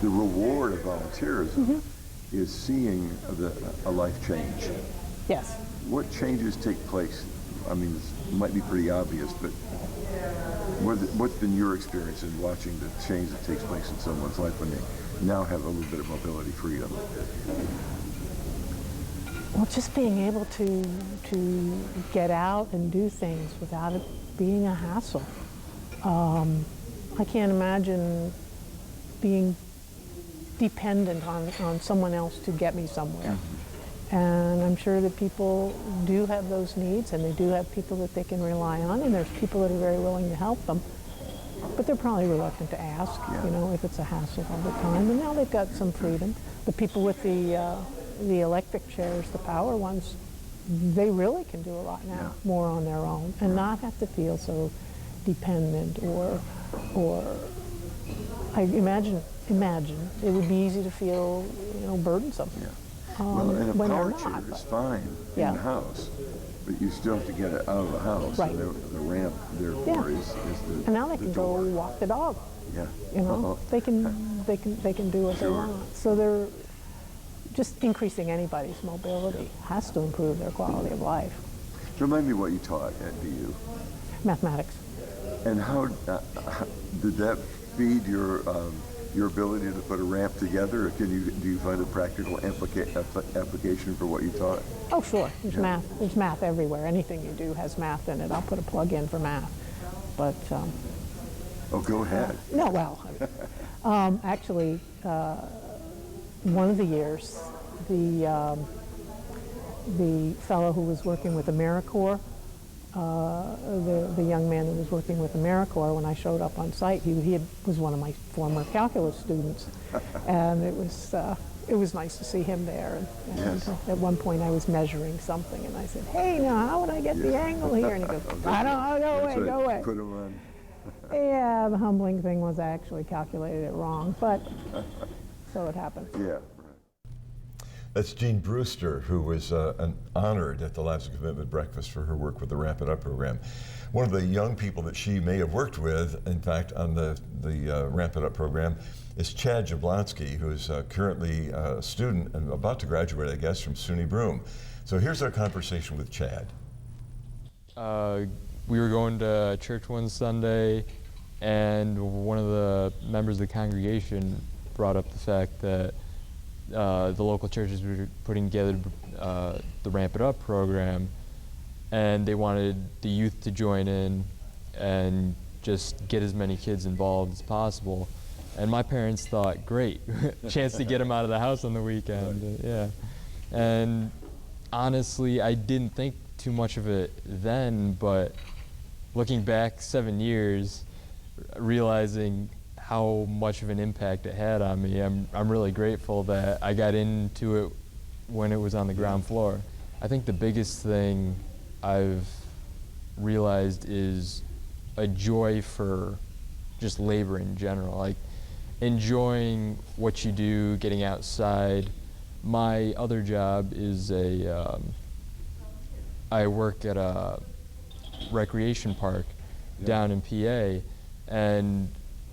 the reward of volunteerism is seeing a life change. Yes. What changes take place? I mean, it might be pretty obvious, but what's been your experience in watching the change that takes place in someone's life when they now have a little bit of mobility freedom? Well, just being able to get out and do things without it being a hassle. I can't imagine being dependent on someone else to get me somewhere. And I'm sure that people do have those needs, and they do have people that they can rely on, and there's people that are very willing to help them. But they're probably reluctant to ask, you know, if it's a hassle all the time. And now they've got some freedom. The people with the electric chairs, the power ones, they really can do a lot now, more on their own, and not have to feel so dependent or I imagine it would be easy to feel, you know, burdensome. Well, and a when power they're chair not, is fine in the house, but you still have to get it out of the house. Right. And the ramp, therefore, is the and now they can door. go walk the dog. Yeah. You know, they can do what they want. So they're just increasing anybody's mobility has to improve their quality of life. Remind me what you taught at BU. Mathematics. And how did that feed your ability to put a ramp together? Or do you find a practical application for what you taught? Oh, sure. There's math. There's math everywhere. Anything you do has math in it. I'll put a plug in for math. But oh, go ahead. No, well, actually, one of the years, the fellow who was working with AmeriCorps, the young man who was working with AmeriCorps, when I showed up on site, he was one of my former calculus students, and it was nice to see him there. And at one point, I was measuring something, and I said, "Hey, now how would I get the angle here?" And he goes, "I don't know. Go away." Put him on. Yeah, the humbling thing was I actually calculated it wrong, but so it happened. Yeah, right. That's Jean Brewster, who was honored at the Lives of Commitment breakfast for her work with the Ramp It Up program. One of the young people that she may have worked with, in fact, on the Ramp It Up program, is Chad Jablonka, who is currently a student and about to graduate, I guess, from SUNY Broome. So here's our conversation with Chad. We were going to church one Sunday, and one of the members of the congregation brought up the fact that the local churches were putting together the Ramp It Up program, and they wanted the youth to join in and just get as many kids involved as possible. And my parents thought, great, chance to get them out of the house on the weekend. Yeah. And honestly, I didn't think too much of it then, but looking back 7 years, realizing how much of an impact it had on me, I'm really grateful that I got into it when it was on the ground floor. I think the biggest thing I've realized is a joy for just labor in general, like enjoying what you do, getting outside. My other job is I work at a recreation park down in PA, and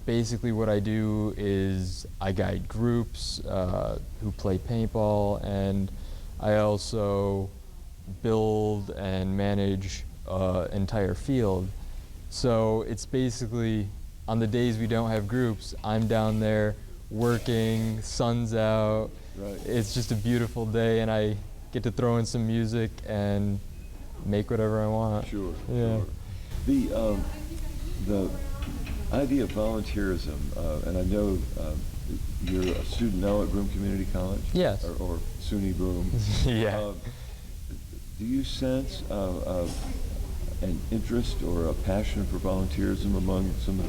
basically what I do is I guide groups who play paintball, and I also build and manage an entire field. So it's basically, on the days we don't have groups, I'm down there working, sun's out. Right. It's just a beautiful day, and I get to throw in some music and make whatever I want. Sure. Yeah. Sure. The idea of volunteerism, and I know you're a student now at Broome Community College? Yes. Or SUNY Broome. Yeah. Do you sense an interest or a passion for volunteerism among some of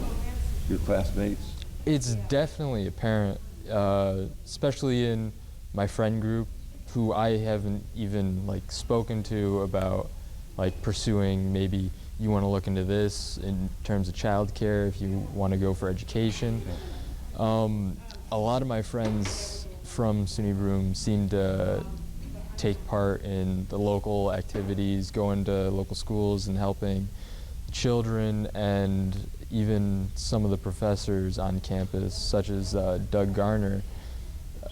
your classmates? It's definitely apparent, especially in my friend group, who I haven't even spoken to about pursuing, maybe you want to look into this in terms of childcare if you want to go for education. A lot of my friends from SUNY Broome seem to take part in the local activities, going to local schools and helping children, and even some of the professors on campus, such as Doug Garner,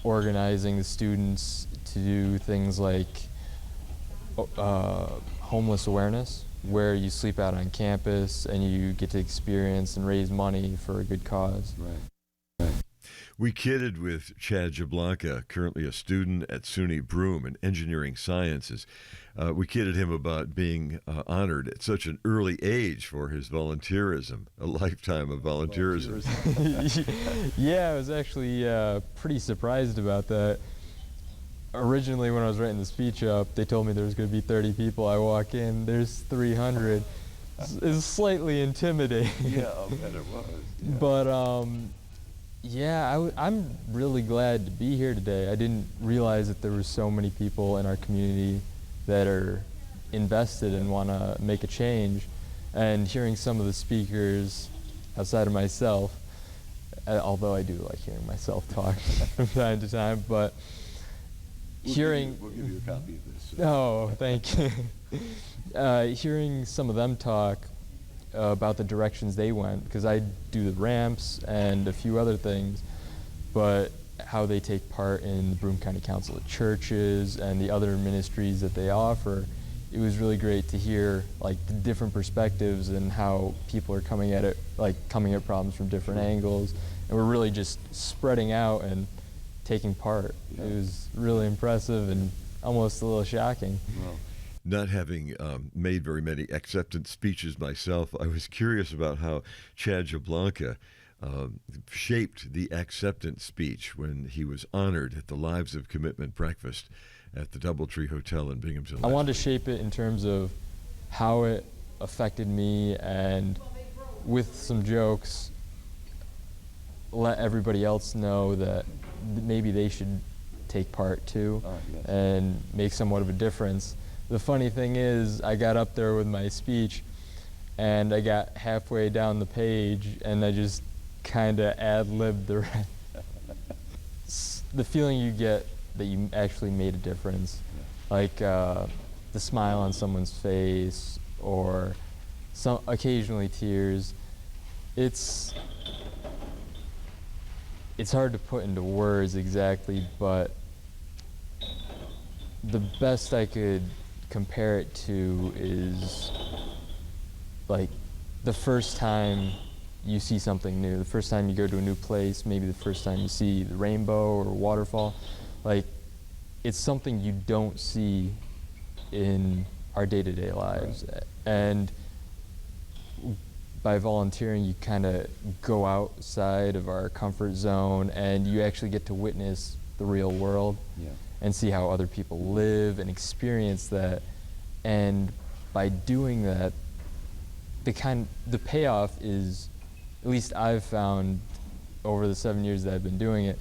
organizing the students to do things like homeless awareness, where you sleep out on campus and you get to experience and raise money for a good cause. Right. We kidded with Chad Jablonka, currently a student at SUNY Broome in engineering sciences. We kidded him about being honored at such an early age for his volunteerism, a lifetime of volunteerism. Yeah, I was actually pretty surprised about that. Originally, when I was writing the speech up, they told me there was going to be 30 people. I walk in, there's 300. It's slightly intimidating. Yeah, I bet it was. Yeah. But yeah, I'm really glad to be here today. I didn't realize that there were so many people in our community that are invested and want to make a change. And hearing some of the speakers outside of myself, although I do like hearing myself talk from time to time, but We'll give you a copy of this. Oh, thank you. Hearing some of them talk about the directions they went, because I do the ramps and a few other things, but how they take part in the Broome County Council of Churches and the other ministries that they offer, it was really great to hear like the different perspectives and how people are coming at it, like coming at problems from different angles, and we're really just spreading out and taking part. Yeah. It was really impressive and almost a little shocking. Well, Not having made very many acceptance speeches myself, I was curious about how Chad Jablonka shaped the acceptance speech when he was honored at the Lives of Commitment breakfast at the Doubletree Hotel in Binghamton. I wanted to shape it in terms of how it affected me, and with some jokes, let everybody else know that maybe they should take part too, yes. and make somewhat of a difference. The funny thing is, I got up there with my speech, and I got halfway down the page, and I just kind of ad-libbed the rest. The feeling you get that you actually made a difference, like the smile on someone's face, or occasionally tears. It's hard to put into words exactly, but the best I could compare it to is like the first time you see something new, the first time you go to a new place, maybe the first time you see the rainbow or a waterfall. Like, it's something you don't see in our day-to-day lives. Right. And by volunteering, you kind of go outside of our comfort zone, and you actually get to witness the real world. Yeah. And see how other people live and experience that. And by doing that, the payoff is, at least I've found over the 7 years that I've been doing it,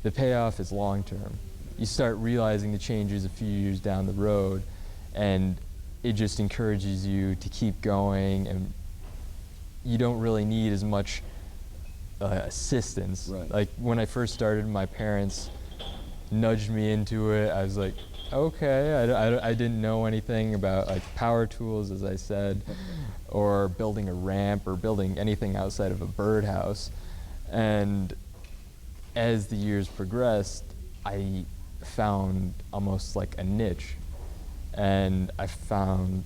the payoff is long term. You start realizing the changes a few years down the road, and it just encourages you to keep going, and you don't really need as much assistance. Right. Like when I first started, my parents nudged me into it. I was like, okay, I didn't know anything about like power tools, as I said, or building a ramp or building anything outside of a birdhouse. And as the years progressed, I found almost like a niche, and I found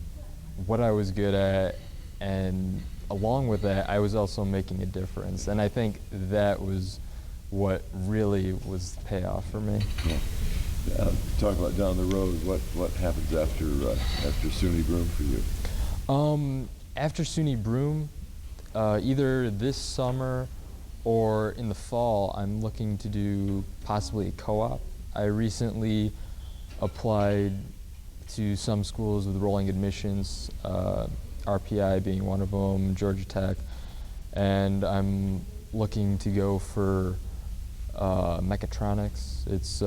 what I was good at, and along with that, I was also making a difference. And I think that was what really was the payoff for me. Yeah. Talk about down the road. What happens after SUNY Broome for you? After SUNY Broome, either this summer or in the fall, I'm looking to do possibly a co-op. I recently applied to some schools with rolling admissions, RPI being one of them, Georgia Tech, and I'm looking to go for mechatronics. It's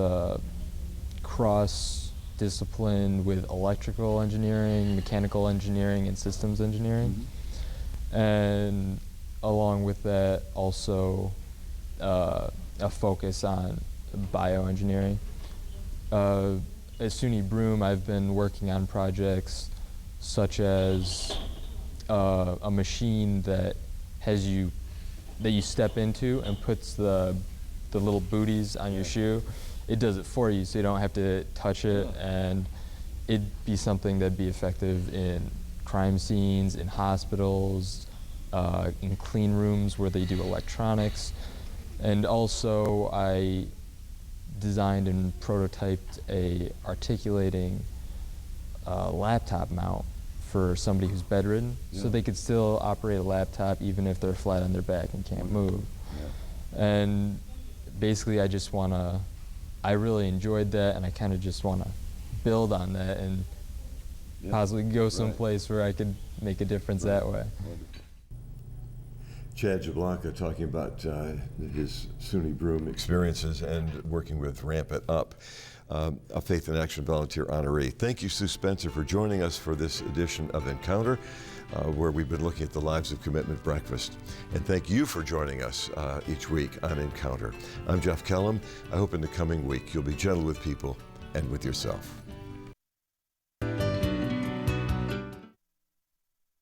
cross-discipline with electrical engineering, mechanical engineering, and systems engineering. Mm-hmm. And along with that, also a focus on bioengineering. At SUNY Broome, I've been working on projects such as a machine that has you, that you step into and puts the little booties on your shoe. It does it for you, so you don't have to touch it, and it'd be something that'd be effective in crime scenes, in hospitals, in clean rooms where they do electronics. And also I designed and prototyped a articulating laptop mount for somebody who's bedridden, so they could still operate a laptop even if they're flat on their back and can't move. And basically I really enjoyed that, and I kind of just want to build on that and possibly go someplace where I could make a difference that way. Chad Jablonka talking about his SUNY Broom experiences and working with Ramp It Up, a Faith in Action volunteer honoree. Thank you, Sue Spencer, for joining us for this edition of Encounter, where we've been looking at the Lives of Commitment breakfast. And thank you for joining us each week on Encounter. I'm Jeff Kellam. I hope in the coming week you'll be gentle with people and with yourself.